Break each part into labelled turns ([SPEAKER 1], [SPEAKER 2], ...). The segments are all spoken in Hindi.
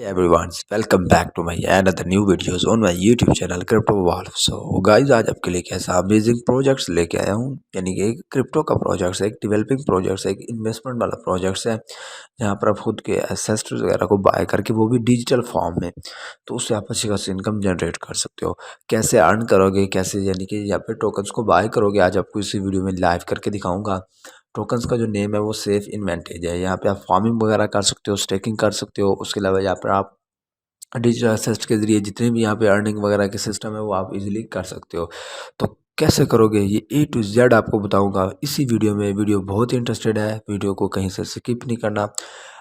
[SPEAKER 1] Hey everyone, welcome back to my another new videos on my YouTube channel Crypto Wolf। So guys, आज आपके लिए कैसा अमेजिंग प्रोजेक्ट्स लेके आया हूँ। यानी कि एक क्रिप्टो का प्रोजेक्ट्स है, एक डेवलपिंग प्रोजेक्ट्स है, एक इन्वेस्टमेंट वाला प्रोजेक्ट्स है, जहाँ पर आप खुद के एसेट्स वगैरह को बाय करके वो भी डिजिटल फॉर्म में, तो उससे आप अच्छी खासी इनकम जनरेट कर सकते हो। कैसे अर्न करोगे, कैसे यानी कि यहाँ पे टोकन्स को बाय करोगे, आज आपको इसी वीडियो में लाइव करके दिखाऊंगा। टोकन्स का जो नेम है वो सेफ इन्वेंटेज है। यहाँ पे आप फार्मिंग वगैरह कर सकते हो, स्टेकिंग कर सकते हो। उसके अलावा यहाँ पर आप डिजिटल असेस्ट के ज़रिए जितने भी यहाँ पे अर्निंग वगैरह के सिस्टम है वो आप इजीली कर सकते हो। तो कैसे करोगे ये ए टू जेड आपको बताऊंगा इसी वीडियो में। वीडियो बहुत ही इंटरेस्टेड है, वीडियो को कहीं से स्किप नहीं करना।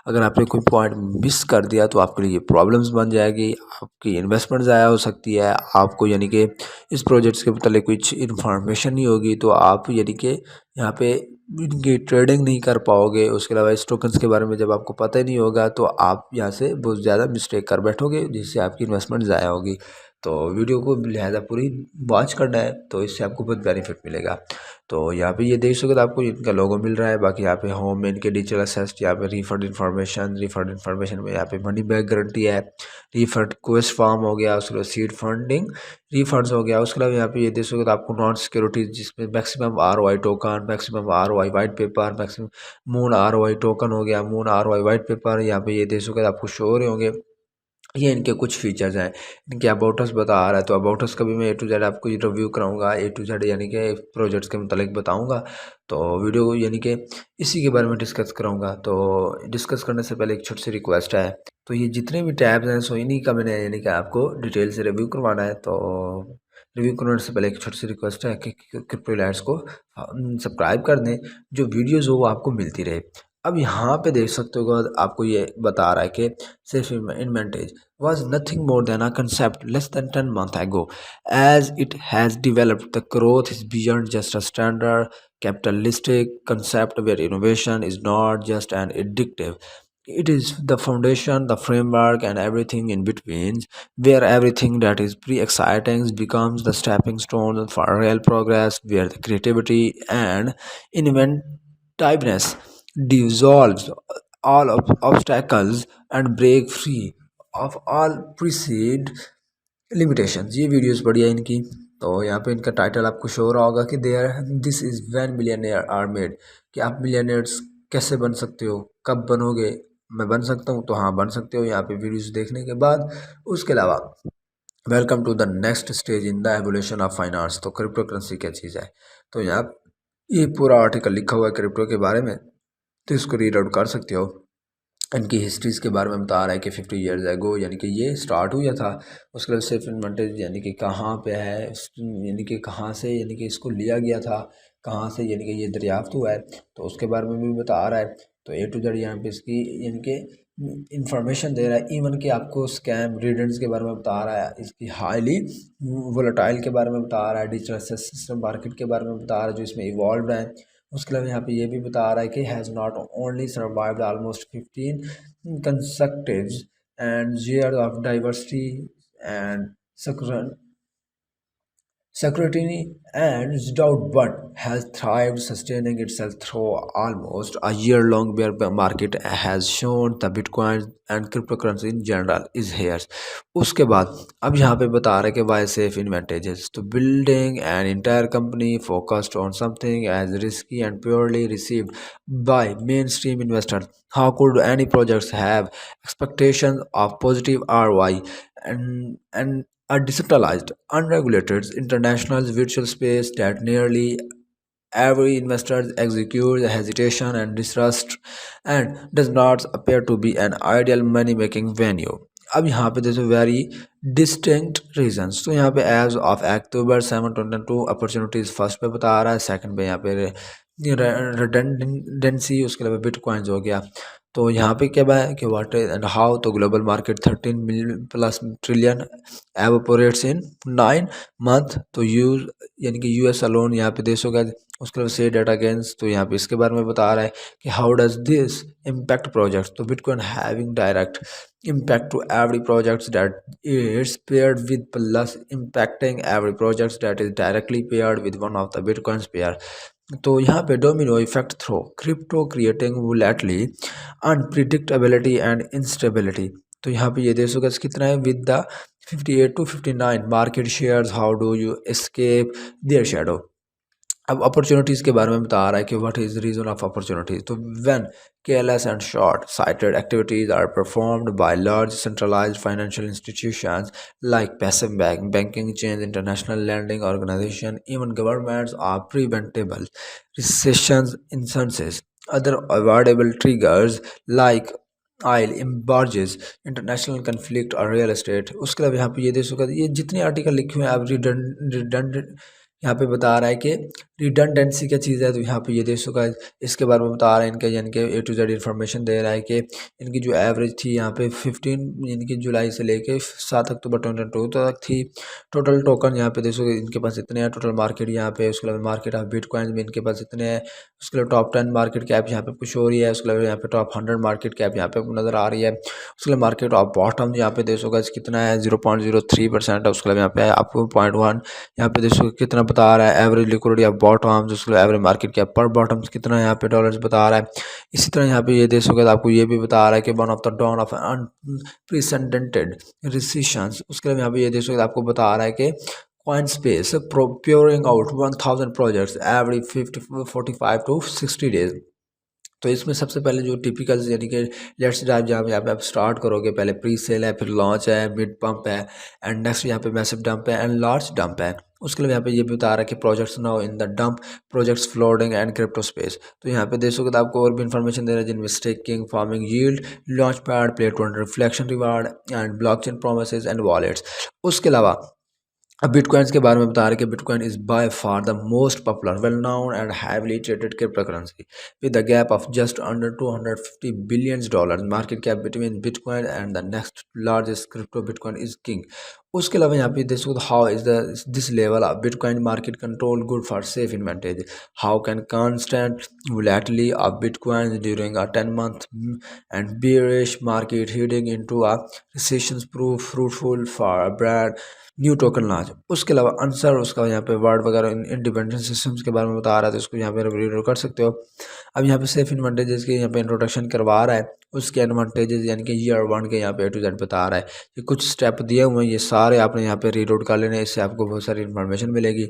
[SPEAKER 1] अगर आपने कोई पॉइंट मिस कर दिया तो आपके लिए प्रॉब्लम्स बन जाएगी, आपकी इन्वेस्टमेंट ज़ाया हो सकती है। आपको यानी कि इस प्रोजेक्ट्स के मतलब कुछ इन्फॉर्मेशन नहीं होगी तो आप यानी कि यहाँ पे इनकी ट्रेडिंग नहीं कर पाओगे। उसके अलावा इस टोकन्स के बारे में जब आपको पता ही नहीं होगा तो आप यहाँ से बहुत ज़्यादा मिस्टेक कर बैठोगे, जिससे आपकी इन्वेस्टमेंट ज़ाया होगी। तो वीडियो को लिहाजा पूरी वॉच करना है, तो इससे आपको बहुत बेनिफिट मिलेगा। तो यहाँ पे ये देख सकते हो आपको इनका लोगो मिल रहा है। बाकी यहाँ पे होम में इनके डिजिटल असेस्ट, यहाँ पे रिफंड इन्फॉर्मेशन में यहाँ पे मनी बैक गारंटी है, रिफंड क्वेस्ट फॉर्म हो गया, उसके बाद सीड फंडिंग रिफंड्स हो गया। उसके अलावा यहाँ पे ये देख सकते हो आपको नॉन सिक्योरिटी, जिसमें maximum ROI token, maximum ROI white paper, maximum moon ROI token हो गया, मून ROI वाइट पेपर। यहाँ पे ये देख सकते हो आपको शो हो रहे होंगे। ये इनके कुछ फीचर्स हैं। इनके अबाउट अस बता रहा है, तो अबाउट अस का भी मैं ए टू जेड आपको रिव्यू कराऊंगा, ए टू जेड यानी कि प्रोजेक्ट्स के मतलब बताऊंगा। तो वीडियो को यानी कि इसी के बारे में डिस्कस कराऊंगा। तो डिस्कस करने से पहले एक छोटी सी रिक्वेस्ट है, तो ये जितने भी टैब्स हैं सो इन्हीं का मैंने यानी कि आपको डिटेल से रिव्यू करवाना है। तो रिव्यू करने से पहले एक छोटी सी रिक्वेस्ट है कि क्रिप्टो लैड्स को सब्सक्राइब कर दें, जो वीडियोज़ हो वो आपको मिलती रहे। अब यहाँ पे देख सकते हो आपको ये बता रहा है कि safe इन्वेंटेज was nothing more than a concept less than 10 months ago. As it has developed, the growth is beyond just a standard capitalistic concept where innovation is not just an addictive. It is the foundation, the framework, and everything in between, where everything that is pre-exciting becomes the stepping stone for real progress, where the creativity and inventiveness dissolves all obstacles and break free of all precede limitations. ये वीडियोस बढ़िया इनकी। तो यहाँ पे इनका टाइटल आपको शो हो रहा होगा कि there this is when millionaire are made, कि आप मिलियनेयर्स कैसे बन सकते हो, कब बनोगे। मैं बन सकता हूँ, तो हाँ बन सकते हो यहाँ पे वीडियोस देखने के बाद। उसके अलावा welcome to the next stage in the evolution of finance. तो क्रिप्टो करेंसी क्या चीज़ है, तो यहाँ ये पूरा आर्टिकल लिखा हुआ है क्रिप्टो के बारे में, तो इसको रीड आउट कर सकते हो। इनकी हिस्ट्रीज़ के बारे में बता रहा है कि 50 ईयर्स एगो यानी कि ये स्टार्ट हुआ था। उसके बाद सेफ इन्वेंटेज यानी कि कहाँ पे है, यानी कि कहाँ से यानी कि इसको लिया गया था, कहाँ से यानी कि ये दरियाफ्त हुआ है, तो उसके बारे में भी बता रहा है। तो ए टू जेड यहाँ पे इसकी यानी कि इंफॉर्मेशन दे रहा है। इवन कि आपको स्कैम रिडंस के बारे में बता रहा है, इसकी हाईली वोलेटाइल के बारे में बता रहा है, डिजिटल सिस्टम मार्केट के बारे में बता रहा है जो इसमें इवॉल्व है। उसके अलावा यहाँ पे ये भी बता रहा है कि has not only survived almost 15 consecutive and years of diversity and scrutiny and doubt, but has thrived, sustaining itself through almost a year-long bear market has shown the Bitcoin and cryptocurrency in general is here. उसके बाद अब यहाँ पे बता रहे कि why safe advantages to building an entire company focused on something as risky and purely received by mainstream investors. How could any projects have expectations of positive ROI and a decentralized, unregulated international virtual space that nearly every investor executes hesitation and distrust and does not appear to be an ideal money making venue. अब यहाँ पे देखो वेरी डिस्टिंक्ट रीजंस। तो यहाँ पे as of October 7 2022 opportunities first पे बता रहा है, सेकंड पे यहाँ पे रिडेंडेंसी, उसके अलावा बिटकॉइंस हो गया। तो यहाँ पे क्या है कि व्हाट एंड हाउ, तो global market 13 million plus trillion evaporates in 9 month. तो यानी कि US अलोन यहाँ पे देशों का। उसके बाद से डाटा गेंस, तो यहाँ पे इसके बारे में बता रहा है कि how does this impact projects. तो bitcoin having direct impact to every project that is paired with plus impacting every project that is directly paired with one of the bitcoins pair। तो यहाँ पे domino effect through crypto creating volatility unpredictability and instability. तो यहाँ पे ये देखो गाइस कितना है with the 58 to 59 market shares, how do you escape their shadow. अब अपॉर्चुनिटीज़ के बारे में बता रहा है कि what is reason of opportunities. तो when careless and short sighted activities are performed by large centralized financial institutions like passive banking chains, international lending organization, even governments are preventable recessions instances. Other avoidable triggers like oil embarges, international conflict और रियल एस्टेट। उसके अलावा यहाँ पे ये देखो ये जितने आर्टिकल लिखे हुए हैं आप रिडंडेंट यहाँ पे बता रहा है कि रिडंडेंसी क्या चीज़ है। तो यहाँ पे ये देखो गाइस इसके बारे में बता रहा है, इनके यानी कि ए टू जेड इन्फॉर्मेशन दे रहा है कि इनकी जो एवरेज थी यहाँ पे 15 यानी कि जुलाई से लेके 7 अक्टूबर 2022 तक थी। टोटल टोकन यहाँ पे देखो इनके पास इतने हैं, टोटल मार्केट यहाँ पे, उसके अलावा मार्केट ऑफ बिटकॉइन भी इनके पास इतने हैं। उसके अलावा टॉप 10 मार्केट कैप यहाँ पे कुछ हो रही है। उसके अलावा यहाँ पे टॉप 100 मार्केट कैप यहाँ पे नज़र आ रही है। उसके अलावा मार्केट ऑफ बॉटम यहाँ पे देखो गाइस कितना है 0.03% है। उसके अलावा यहाँ पे आपको 0.1 यहाँ पे देखो कितना बता रहा है एवरेज लिक्विडिटी ऑफ बॉटम्स। उसके एवरेज मार्केट कैप पर बॉटम्स कितना यहाँ पे डॉलर्स बता रहा है। इसी तरह यहाँ पे ये देखोगे आपको ये भी बता रहा है कि one of the dawn of unprecedented recessions. उसके अलावा यहाँ पे ये देखोगे आपको बता रहा है कि CoinSpace pouring out 1000 projects every 45 to 60 days। तो इसमें सबसे पहले जो टिपिकल यानी कि लेट्स ड्राइव जहाँ पे यहाँ पे आप स्टार्ट करोगे, पहले प्री सेल है, फिर लॉन्च है, मिड पंप है, एंड नेक्स्ट यहाँ पे मैसिव डंप है एंड लार्ज डंप है। उसके लिए यहाँ पे ये भी बता रहा है कि projects now in the dump, projects floating and crypto space. तो यहाँ पे देखोगे तो आपको और भी इन्फॉर्मेशन दे रहा है जिनमें staking, farming yield, launch pad, play to reflection reward and blockchain promises and wallets. उसके अलावा अब बिटकॉइंस के बारे में बता रहे कि bitcoin is by far the most popular, well known and heavily traded crypto currency with the gap of just under 250 billions dollar market cap between bitcoin and the next largest crypto bitcoin is king. उसके अलावा यहाँ पे देखो how is the this level of bitcoin market control good for safe इन्वेंटेज, how can constant volatility of bitcoin during a 10-month and bearish market heading into a recession proof fruitful for a brand new token launch. उसके अलावा आंसर उसका यहाँ पे वर्ड वगैरह इंडिपेंडेंट सिस्टम्स के बारे में बता रहा है, तो इसको यहाँ पे रीड कर सकते हो। अब यहाँ पे सेफ इन्वांटेजेस के यहाँ पे इंट्रोडक्शन करवा रहा है, उसके एडवांटेजेस यानी कि ईयर 1 के यहाँ पे A to Z बता रहा है। ये कुछ स्टेप दिए हुए हैं, ये सारे आपने यहाँ पे रीड आउट कर लेने, इससे आपको बहुत सारी इन्फॉर्मेशन मिलेगी।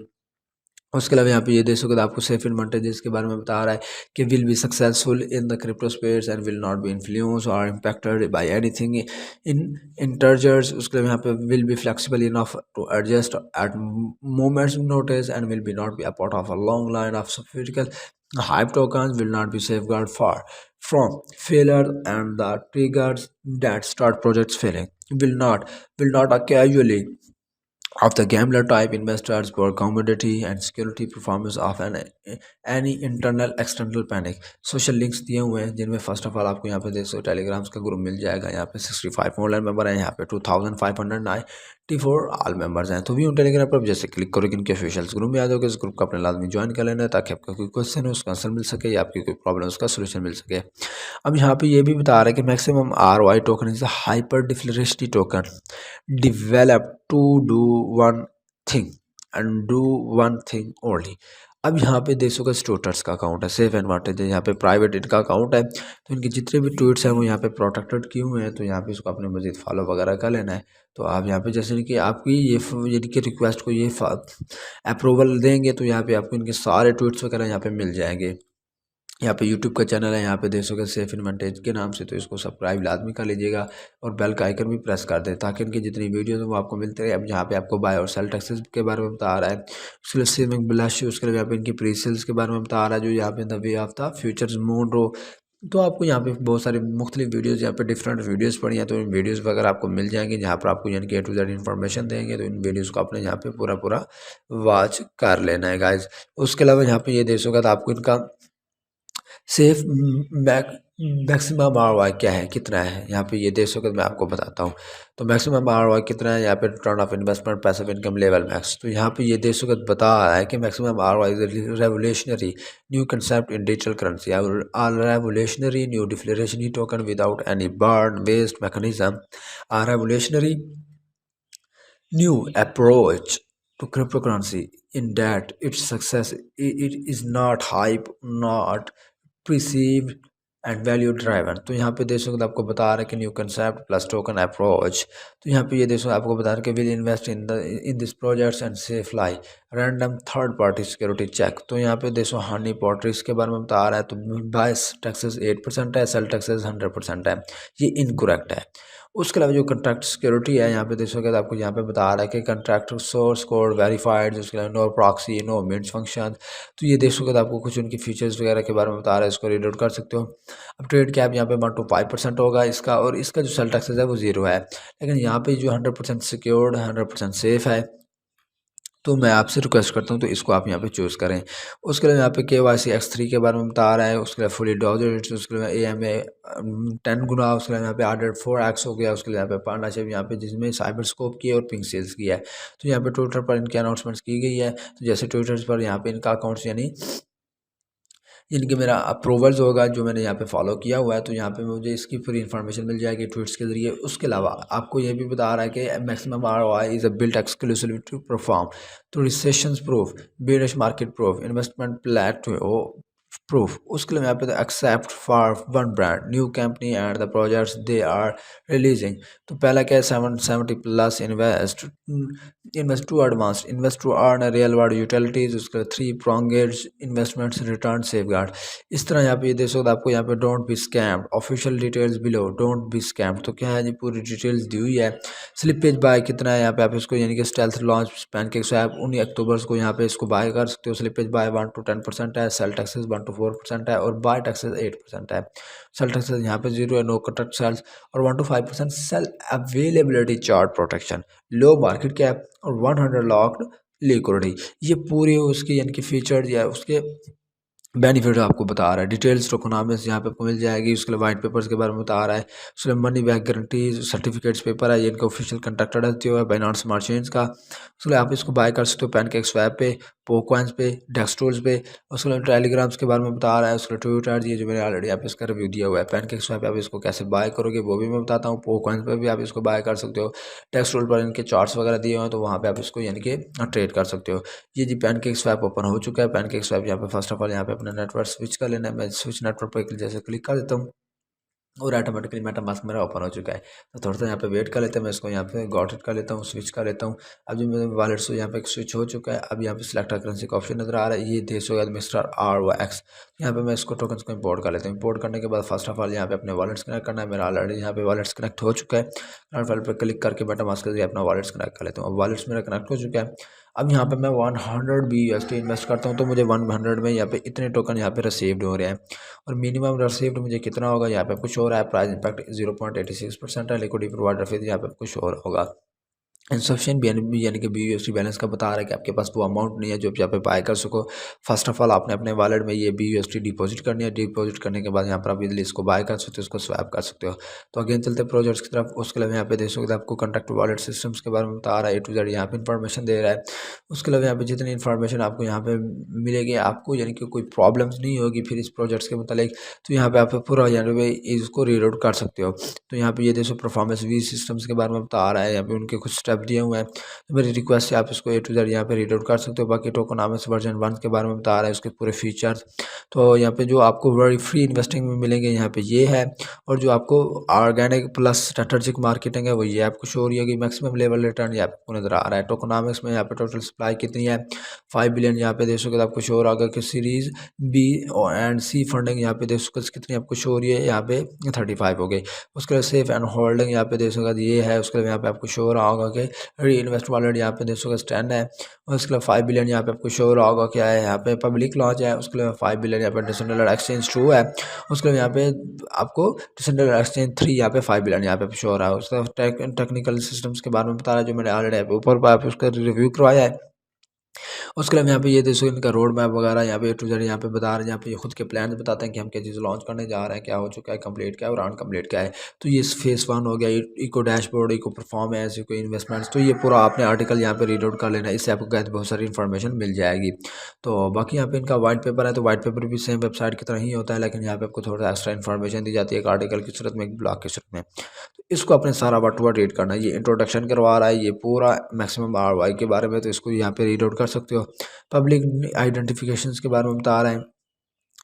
[SPEAKER 1] उसके अलावा यहाँ पे ये देखोगे तो आपको सेफ इन्वांटेजेस के बारे में बता रहा है कि will be successful in the crypto space and will not be influence or impacted by anything in इंटरजर्स। उसके अलावा यहाँ पे will be flexible enough to adjust at moments notice and will be not be a part of a long line of sophistical hype tokens, will not be safeguarded far from failure, and the triggers that start projects failing will not casually of the gambler type investors for commodity and security performance of any internal external panic। Social links दिए हुए हैं जिनमें फर्स्ट ऑफ ऑल आपको यहाँ पे देखो टेलीग्राम्स का ग्रुप मिल जाएगा। यहाँ पे 65 ऑनलाइन मेंबर हैं, यहाँ पे 2594 ऑल मेंबर्स हैं। तो भी उन टेलीग्राम पर जैसे क्लिक करोगे इनके ऑफिशियल्स ग्रुप में आ जाओगे, इस ग्रुप को अपने लाजमी ज्वाइन कर लेना है ताकि आपका कोई क्वेश्चन है उसका आंसर मिल सके या आपकी कोई प्रॉब्लम उसका सोल्यूशन मिल सके। अब यहाँ पे ये भी बता रहा है कि maximum ROI token is hyper deflationary token developed to do one thing and do one thing only। अब यहाँ पे देखो का स्टोटर्स का अकाउंट है, सेफ एडवांटेज है, यहाँ पे प्राइवेट इनका अकाउंट है, तो इनके जितने भी ट्वीट्स हैं वो यहाँ पे प्रोटेक्टेड किए हुए हैं। तो यहाँ पे इसको अपने मजीद फॉलो वगैरह कर लेना है। तो आप यहाँ पे जैसे कि आपकी ये यानी कि रिक्वेस्ट को ये अप्रूवल देंगे तो यहाँ पे आपको इनके सारे ट्वीट्स वगैरह यहाँ पे मिल जाएंगे। यहाँ पे यूट्यूब का चैनल है, यहाँ पे देख सकते सेफ इन्वेंटेज के नाम से, तो इसको सब्सक्राइब लाजमी कर लीजिएगा और बेल का आइकन भी प्रेस कर दें ताकि इनकी जितनी वीडियोस हैं वो आपको मिलते रहे। अब यहाँ पे आपको बाय और सेल टैक्सेस के बारे में बता रहा है, उसके लिए सेविंग ब्लश, उसके लिए यहाँ पे इनकी प्री सेल्स के बारे में बता रहा है, जो यहाँ पे the way of the futures moon रो। तो आपको यहाँ पे बहुत सारी मुख्तलिफ वीडियोज़ यहाँ पे डिफरेंट वीडियोज़ पड़ी हैं, तो इन वीडियोज़ वगैरह आपको मिल जाएंगे जहाँ पर आपको यानी कि A to Z इन्फॉर्मेशन देंगे। तो इन वीडियोज़ को आपने यहाँ पे पूरा पूरा वॉच कर लेना है गाइज। उसके अलावा यहाँ पे ये देखोगे तो आपको इनका सेफ मैक्सिमम ROI क्या है, कितना है, यहाँ पे ये देखोगे तो मैं आपको बताता हूँ। तो मैक्सिमम ROI कितना है, यहाँ पे return of investment passive income level max. तो यहाँ पे ये देखोगे तो बता रहा है कि maximum ROI is revolutionary new concept in digital currency, revolutionary new deflationary token without any burn waste mechanism, revolutionary new approach to cryptocurrency in that its success it is not hype, not perceived and value driven. तो यहाँ पे देख सकते आपको बता रहा है कि new concept plus token approach. तो यहाँ पे ये देखो आपको बता रहा है कि will invest in this projects and safely random third party security check. तो यहाँ पे देखो हनी पॉटरीज के बारे में बता रहा है। तो बाइस टैक्सेस 8% है, सेल टैक्सेस 100% है, ये इनकरेक्ट है। उसके अलावा जो कंट्रैक्ट सिक्योरिटी है यहाँ पे देखोगे तो आपको यहाँ पे बता रहा है कि कंट्रैक्ट सोर्स कोड वेरीफाइड, उसके अलावा no proxy no mints function. तो ये देखोगे तो आपको कुछ उनकी फीचर्स वगैरह के बारे में बता रहा है, इसको रीड आउट कर सकते हो। अब ट्रेड कैप यहाँ पे 1 to 5% होगा इसका, और इसका जो सेल टैक्सेस है वो 0 है। लेकिन यहाँ पे जो 100% सिक्योर्ड 100% सेफ है, तो मैं आपसे रिक्वेस्ट करता हूँ तो इसको आप यहाँ पे चूज़ करें। उसके लिए यहाँ पे KYC X3 के बारे में बता रहा है, उसके लिए फुली डिपॉजिट, उसके लिए AMA 10 गुना, उसके लिए यहाँ पे आर्डर 4x हो गया, उसके लिए यहाँ पे पार्टनरशिप यहाँ पे जिसमें साइबर स्कोप की है और पिंक सेल्स की है। तो यहाँ पे ट्विटर पर इनके अनाउंसमेंट्स की गई है। तो जैसे ट्विटर पर यहाँ पे इनका अकाउंट्स यानी जिनके मेरा अप्रूवल्स होगा जो मैंने यहाँ पे फॉलो किया हुआ है, तो यहाँ पे मुझे इसकी पूरी इन्फॉर्मेशन मिल जाएगी ट्वीट्स के जरिए। उसके अलावा आपको ये भी बता रहा है कि maximum ROI is a built exclusively to perform to recession proof, bearish market proof, investment plateau proof. उसके लिए यहाँ पे except for one brand new company and the projects they are releasing. तो पहला क्या है 770 plus invest to advance invest to earn real world utilities. उसके 3 प्रोंगेड इन्वेस्टमेंट्स रिटर्न सेफगार्ड। इस तरह यहाँ पे ये देख सकते हो आपको यहाँ पे don't be scammed, official details below, don't be scammed. तो क्या है जी पूरी डिटेल्स दी हुई है। स्लिपेज बाय कितना है यहाँ पे आप इसको यानी कि स्टेल्थ लॉन्च पैनकेक स्वैप 19 अक्टूबर को यहाँ पे इसको बाय कर सकते हो। स्लिपेज बाय 1 to 10% है, सेल टैक्सेस 1 to 4% है, और बाय टैक्सेस 8% है। सेल टैक्सेस यहाँ पे 0 है, नो कट सेल्स, और 1 to 5% sale availability chart protection, low market cap, और 100 लॉक्ड लिक्विडिटी। ये पूरी उसकी यानी कि फीचर्स या उसके बेनिफिट आपको बता रहा है। डिटेल्स टोकोनॉमिक्स यहाँ पे आपको मिल जाएगी। उसके लिए वाइट पेपर्स के बारे में बता रहा है। उसके लिए money back guarantees certificates paper है, ये इनका ऑफिशियल कंट्रैक्टेड है बाइनांस स्मार्ट चेन्स का। उसके लिए आप इसको बाय कर सकते हो पैनकेक स्वैप पे, पोकॉइंस पे, डेक्सटोल्स पे। उसके लिए टेलीग्राम्स के बारे में बता रहा है। उसके लिए ट्विटर ये जो मैंने ऑलरेडी आप इसका रिव्यू दिया हुआ है। पैनकेक स्वैप आप इसको कैसे बाय करोगे वो भी मैं बताता हूँ। पोकॉइंस पे भी आप इसको बाय कर सकते हो। डेक्सटोल पर इनके चार्ट्स वगैरह दिए हुए हैं, तो वहाँ पे आप इसको यानी कि ट्रेड कर सकते हो। ये जी पैनकेक स्वैप ओपन हो चुका है। पैनकेक स्वैप यहाँ पे फर्स्ट ऑफ ऑल यहाँ पे अपना नेटवर्क स्विच कर लेना है। मैं स्विच नेटवर्क पर जैसे क्लिक कर देता हूँ और ऑटोमेटिकली मेटामास्क मेरा ओपन हो चुका है। तो थोड़ा सा यहाँ पे वेट कर लेते हैं, मैं इसको यहाँ पे गॉट इट कर लेता हूँ, स्विच कर लेता हूँ। अब जो मेरे वॉलेट से यहाँ पे स्विच हो चुका है। अब यहाँ पे सिलेक्ट करेंसी का ऑप्शन नजर आ रहा है, ये देश होगा मिस्टर ROX। यहाँ पे मैं इसको टोकन्स को इंपोर्ट कर लेता हूँ। इंपोर्ट करने के बाद फर्स्ट ऑफ ऑल यहाँ पे अपने वॉलेट्स कनेक्ट करना है। मेरा ऑलरेडी यहाँ पे वॉलेट्स कनेक्ट हो चुका है। करंट फाइल पर क्लिक करके मेटामास्क के जरिए अपना वॉलेट्स कनेक्ट कर लेता हूँ। अब वॉलेट्स मेरा कनेक्ट हो चुका है। अब यहाँ पे मैं 100 BUSD इन्वेस्ट करता हूँ, तो मुझे 100 में यहाँ पे इतने टोकन यहाँ पे रिसीव्ड हो रहे हैं। और मिनिमम रिसीव्ड मुझे कितना होगा यहाँ पे कुछ और है। प्राइस इंपैक्ट 0.86% है। लिक्विडिटी प्रोवाइडर फीस यहाँ पे कुछ और होगा। इंसफिशिएंट यानी कि BUSD बैलेंस का बता रहा है कि आपके पास वो अमाउंट नहीं है जो आप यहाँ पे बाय कर सको। फर्स्ट ऑफ ऑल आपने अपने वॉलेट में ये BUSD डिपॉजिट करनी है। डिपॉजिट करने के बाद यहाँ पर आप इजीली इसको बाय कर सकते हो, इसको स्वैप कर सकते हो। तो अगेन चलते प्रोजेक्ट्स की तरफ। उसके अलावा यहाँ पे देख सकते हो आपको कॉन्टैक्ट वॉलेट सिस्टम्स के बारे में बता रहा है, A to Z यहाँ पे इन्फॉर्मेशन दे रहा है। उसके अलावा यहाँ पे जितनी इन्फॉर्मेशन आपको यहाँ पे मिलेगी, आपको यानी कि कोई प्रॉब्लम्स नहीं होगी फिर इस प्रोजेक्ट्स के मतलब। तो यहाँ पे आप पूरा यानी कि इसको रीड आउट कर सकते हो। तो यहाँ पे ये देखो परफॉर्मेंस वी सिस्टम्स के बारे में बता रहा है, यहाँ पे उनके कुछ स्टेप दिए हुए हैं। तो मेरी रिक्वेस्ट है आप इसको A to Z यहाँ पे रीड आउट कर सकते हो। बाकी टोकोनॉमिक्स वर्जन 1 के बारे में बता रहा है, उसके पूरे फीचर्स। तो यहाँ पे जो आपको बड़ी फ्री इन्वेस्टिंग में मिलेंगे यहाँ पे ये है, और जो आपको ऑर्गेनिक प्लस स्ट्रेटेजिक मार्केटिंग है वो ये आपको शो हो रही होगी। मैक्सिमम लेवल रिटर्न ये आपको नजर आ रहा है। टोकोनॉमिक्स में यहाँ पे टोटल सप्लाई कितनी है 5 बिलियन यहाँ पे देखोगे तो आपको शो हो रहा होगा कि series B and C funding यहाँ पे देखोगे कितनी आपको शो हो रही है, यहाँ पे 35 हो गई। उसके बाद सेफ एंड होल्डिंग यहाँ पे देखोगे ये है। उसके बाद यहाँ पे आपको शो हो रहा होगा कि री इन्वेस्ट वॉलेट यहाँ पे देखोगे 10 है। और उसके बाद 5 बिलियन यहाँ पे आपको शो हो रहा होगा क्या है, यहाँ पे पब्लिक लॉन्च है। उसके बाद 5 बिलियन यहाँ पे डिसेंट्रलाइज्ड एक्सचेंज 2 है। उसके बाद यहाँ पे आपको डिसेंट्रलाइज्ड एक्सचेंज 3 यहाँ पे 5 बिलियन यहाँ पे शो हो रहा है। उसके बाद टेक्निकल सिस्टम्स के बारे में बता रहा है जो मैंने ऑलरेडी ऊपर आप उसका रिव्यू करवाया है। उसके अलावा यहाँ पे ये देखो इनका रोड मैप वगैरह यहाँ पे A to Z यहाँ पे बता रहे हैं। यहाँ पे ये खुद के प्लान बताते हैं कि हम क्या चीज़ लॉन्च करने जा रहे हैं, क्या हो चुका है, कंप्लीट क्या है और अनकम्प्लीट क्या है। तो ये फेस 1 हो गया, eco dashboard, eco performance, eco investments. तो ये पूरा आपने आर्टिकल यहाँ पे रीड आउट कर लेना है, इससे आपको कहते बहुत सारी इन्फॉर्मेशन मिल जाएगी। तो बाकी यहाँ पे इनका व्हाइट पेपर है, तो व्हाइट पेपर भी सेम वेबसाइट की तरह ही होता है, लेकिन यहाँ पे आपको थोड़ा एक्स्ट्रा इन्फॉर्मेशन दी जाती है, एक आर्टिकल की सूरत में, एक ब्लॉग की सूरत में। तो इसको अपने सारा वर्ड टू वर्ड रीड करना है। ये इंट्रोडक्शन करवा रहा है, ये पूरा मैक्सिमम ROI के बारे में, तो इसको यहाँ पे रीड आउट कर सकते हो। पब्लिक आइडेंटिफिकेशंस के बारे में बता रहे हैं।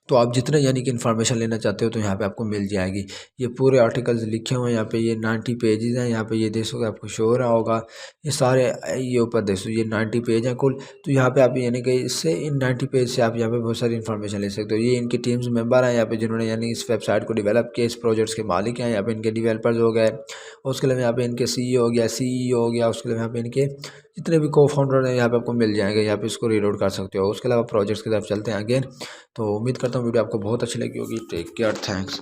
[SPEAKER 1] तो आप जितने यानी कि इन्फॉर्मेशन लेना चाहते हो तो यहाँ पे आपको मिल जाएगी। ये पूरे आर्टिकल्स लिखे हुए हैं यहाँ पे, ये 90 पेजेस हैं यहाँ पे, ये देखोगे आपको शो हो रहा होगा। ये सारे ये ऊपर देखो, ये 90 पेज हैं कुल। तो यहाँ पे आप यानी कि इससे इन 90 पेज से आप यहाँ पे बहुत सारी इन्फॉर्मेशन ले सकते हो। ये इनकी टीम्स मेंबर हैं यहाँ पे जिन्होंने यानी इस वेबसाइट को डेवलप किया, इस प्रोजेक्ट्स के मालिक हैं यहाँ पे, इनके डेवलपर्स हो गए, और उसके अलावा यहाँ पे इनके CEO हो गया, उसके अलावा यहाँ पे इनके जितने भी को फाउंडर हैं यहाँ पे आपको मिल जाएंगे। यहाँ पे इसको रीलोड कर सकते हो। उसके अलावा प्रोजेक्ट्स की तरफ चलते हैं अगेन। तो उम्मीद करता हूँ वीडियो आपको बहुत अच्छी लगी होगी। Take care, thanks.